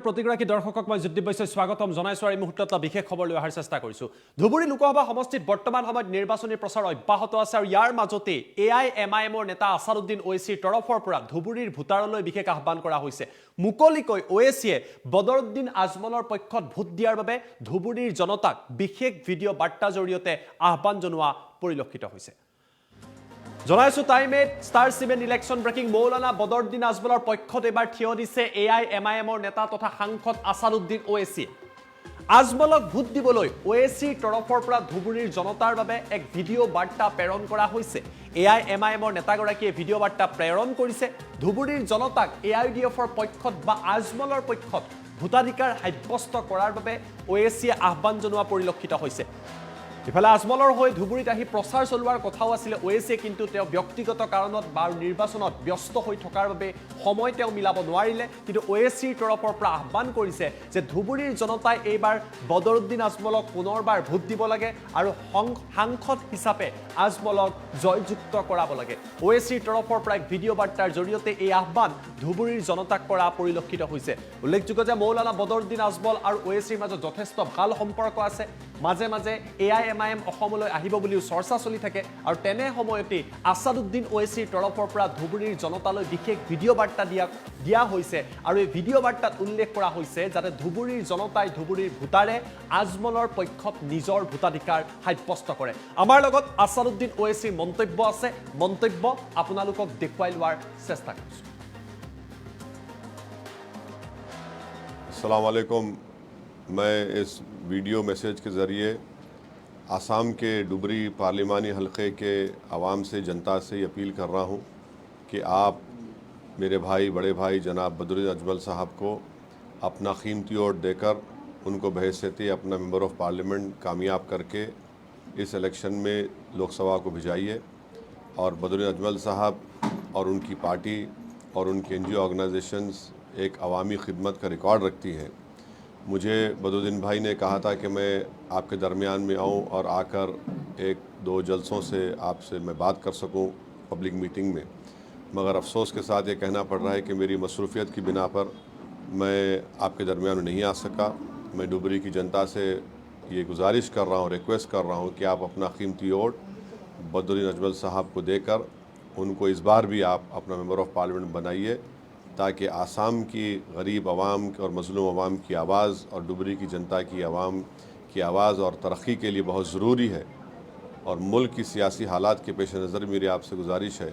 প্ৰতিগৰাকী দৰ্শকক মই জ্যোতি বৈশ্যই স্বাগতম জনাইছো আৰু এই মুহূৰ্তত বিশেষ খবৰ লৈ অহাৰ চেষ্টা কৰিছো। ধুবুৰী লোকসভা সমষ্টিত বৰ্তমান সময়ত নিৰ্বাচনী প্ৰচাৰ অব্যাহত আছে আৰু ইয়াৰ মাজতে AIMIMৰ নেতা আছাদুদ্দিন ওৱেইছিৰ তৰফৰ পৰা ধুবুৰীৰ ভোটাৰলৈ বিশেষ আহ্বান কৰা হৈছে। মুকলিকৈ ওৱেইছিয়ে বদৰুদ্দিন আজমলৰ পক্ষত ভোট দিয়াৰ বাবে ধুবুৰীৰ জনতাক বিশেষ ভিডিঅ' বাৰ্তা জৰিয়তে আহ্বান জনোৱা পৰিলক্ষিত হৈছে। জনাইছো টাইমেট ষ্টাৰ চিমেণ্ট ইলেকশ্যন ব্ৰেকিং মৌলানা বদৰুদ্দিন আজমলৰ পক্ষত এবাৰ থিয় দিছে AIMIMৰ নেতা তথা সাংসদ আছাদুদ্দিন ওৱেইছি। আজমলক ভোট দিবলৈ ওৱেইছিৰ তৰফৰ পৰা ধুবুৰীৰ জনতাৰ বাবে এক ভিডিঅ' বাৰ্তা প্ৰেৰণ কৰা হৈছে। AIMIMৰ নেতাগৰাকীয়ে ভিডিঅ' বাৰ্তা প্ৰেৰণ কৰিছে। ধুবুৰীৰ জনতাক AIUDFৰ পক্ষত বা আজমলৰ পক্ষত ভোটাধিকাৰ সাব্যস্ত কৰাৰ বাবে ওৱেইছিয়ে আহ্বান জনোৱা পৰিলক্ষিত হৈছে। ইফালে আজমলৰ হৈ ধুবুৰীত আহি প্ৰচাৰ চলোৱাৰ কথাও আছিলে ওৱেইছিয়ে, কিন্তু তেওঁ ব্যক্তিগত কাৰণত বা নিৰ্বাচনত ব্যস্ত হৈ থকাৰ বাবে সময় তেওঁ মিলাব নোৱাৰিলে। কিন্তু ওৱেইছিৰ তৰফৰ পৰা আহ্বান কৰিছে যে ধুবুৰীৰ জনতাই এইবাৰ বদৰুদ্দিন আজমলক পুনৰবাৰ ভোট দিব লাগে আৰু সাংসদ হিচাপে আজমলক জয়যুক্ত কৰাব লাগে। ওৱেইছিৰ তৰফৰ পৰা এক ভিডিঅ' বাৰ্তাৰ জৰিয়তে এই আহ্বান ধুবুৰীৰ জনতাক কৰা পৰিলক্ষিত হৈছে। উল্লেখযোগ্য যে মৌলানা বদৰুদ্দিন আজমল আৰু ওৱেইছিৰ মাজত যথেষ্ট ভাল সম্পৰ্ক আছে। মাজে মাজে AIMIM অসমলৈ আহিব বুলিও চৰ্চা চলি থাকে আৰু তেনে সময়তে আছাদুদ্দিন ওৱেইছিৰ তৰফৰ পৰা ধুবুৰীৰ জনতালৈ বিশেষ ভিডিঅ' বাৰ্তা দিয়া হৈছে আৰু এই ভিডিঅ' বাৰ্তাত উল্লেখ কৰা হৈছে যাতে ধুবুৰীৰ জনতাই ধুবুৰীৰ ভোটাৰে আজমলৰ পক্ষত নিজৰ ভোটাধিকাৰ সাব্যস্ত কৰে। আমাৰ লগত আছাদুদ্দিন ওৱেইছিৰ মন্তব্য আছে, মন্তব্য আপোনালোকক দেখুৱাই লোৱাৰ চেষ্টা কৰিছোঁ। अस्सलाम वालेकुम। मैं इस वीडियो मैसेज के ज़रिए आसाम के डुबरी पार्लिमानी हलक़े के आवाम से जनता से अपील कर रहा हूँ कि आप मेरे भाई बड़े भाई जनाब बदरुद्दीन अजमल साहब को अपना कीमती वोट देकर उनको बहैसियत अपना मेंबर ऑफ़ पार्लियामेंट कामयाब करके इस इलेक्शन में लोकसभा को भिजाइए। और बदरुद्दीन अजमल साहब और उनकी पार्टी और उनकी NGO ऑर्गेनाइजेशंस एक अवामी खिदमत का रिकॉर्ड रखती हैं। मुझे बदरुद्दीन भाई ने कहा था कि मैं आपके दरमियान में आऊं और आकर एक दो जलसों से आपसे मैं बात कर सकूं पब्लिक मीटिंग में, मगर अफसोस के साथ ये कहना पड़ रहा है कि मेरी मसरूफियत की बिना पर मैं आपके दरमियान में नहीं आ सका। मैं डुबरी की जनता से ये गुजारिश कर रहा हूँ, रिक्वेस्ट कर रहा हूँ कि आप अपना कीमती वोट बदरुद्दीन अजमल साहब को देकर उनको इस बार भी आप अपना मेंबर ऑफ़ पार्लियामेंट बनाइए, ताकि आसाम की गरीब आवाम और मज़लूम आवाम की आवाज़ और डुबरी की जनता की आवाम की आवाज़ और तरक्की के लिए बहुत ज़रूरी है। और मुल्क की सियासी हालात के पेश नज़र मेरी आपसे गुजारिश है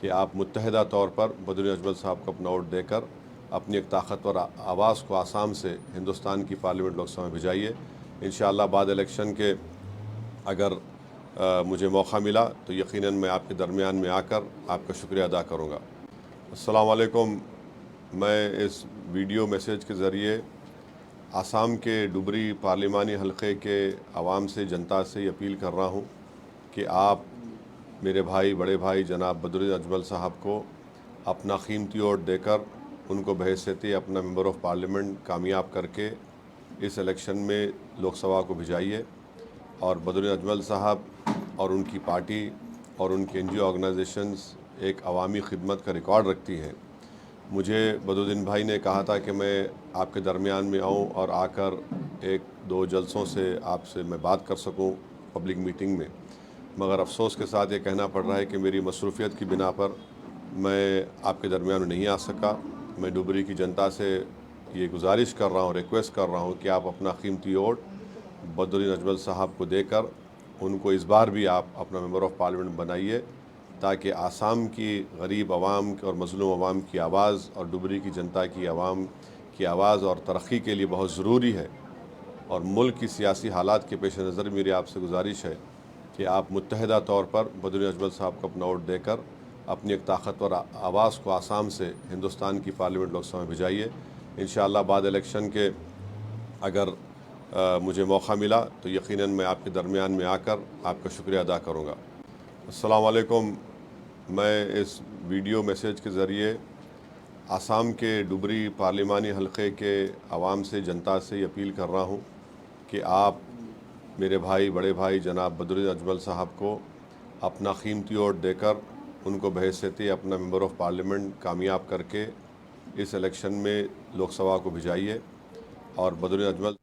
कि आप मुत्तहदा तौर पर बदरुद्दीन अजमल साहब को अपना वोट देकर अपनी एक ताकतवर आवाज़ को आसाम से हिंदुस्तान की पार्लियामेंट लोकसभा में भिजाइए। इंशाअल्लाह बाद इलेक्शन के अगर मुझे मौका मिला तो यकीनन मैं आपके दरमियान में आकर आपका शुक्रिया अदा करूँगा। अस्सलाम वालेकुम। मैं इस वीडियो मैसेज के ज़रिए आसाम के डुबरी पार्लिमानी हलक़े के आवाम से जनता से अपील कर रहा हूँ कि आप मेरे भाई बड़े भाई जनाब बदरुद्दीन अजमल साहब को अपना कीमती वोट देकर उनको बहैसियत अपना मेंबर ऑफ़ पार्लियामेंट कामयाब करके इस इलेक्शन में लोकसभा को भिजाइए। और बदरुद्दीन अजमल साहब और उनकी पार्टी और उनकी NGO ऑर्गेनाइजेशंस एक अवामी खिदमत का रिकॉर्ड रखती हैं। मुझे बदरुद्दीन भाई ने कहा था कि मैं आपके दरमियान में आऊं और आकर एक दो जलसों से आपसे मैं बात कर सकूं पब्लिक मीटिंग में, मगर अफसोस के साथ ये कहना पड़ रहा है कि मेरी मसरूफियत की बिना पर मैं आपके दरमियान में नहीं आ सका। मैं डुबरी की जनता से ये गुजारिश कर रहा हूँ, रिक्वेस्ट कर रहा हूँ कि आप अपना कीमती वोट बदरुद्दीन अजमल साहब को देकर उनको इस बार भी आप अपना मेंबर ऑफ़ पार्लियामेंट बनाइए, ताकि आसाम की गरीब आवाम और मज़लूम आवाम की आवाज़ और डुबरी की जनता की आवाम की आवाज़ और तरक्की के लिए बहुत ज़रूरी है। और मुल्क की सियासी हालात के पेश नज़र मेरी आपसे गुजारिश है कि आप मुत्तहदा तौर पर बदरुद्दीन अजमल साहब को अपना वोट देकर अपनी एक ताकतवर आवाज़ को आसाम से हिंदुस्तान की पार्लियामेंट लोकसभा में भिजाइए। इंशाअल्लाह बाद इलेक्शन के अगर मुझे मौका मिला तो यकीनन मैं आपके दरमियान में आकर आपका शुक्रिया अदा करूँगा। अस्सलाम वालेकुम। मैं इस वीडियो मैसेज के ज़रिए आसाम के डुबरी पार्लिमानी हलक़े के आवाम से जनता से अपील कर रहा हूँ कि आप मेरे भाई बड़े भाई जनाब बदरुद्दीन अजमल साहब को अपना कीमती वोट देकर उनको बहैसियत अपना मेंबर ऑफ़ पार्लियामेंट कामयाब करके इस इलेक्शन में लोकसभा को भिजाइए और बदरुल अजमल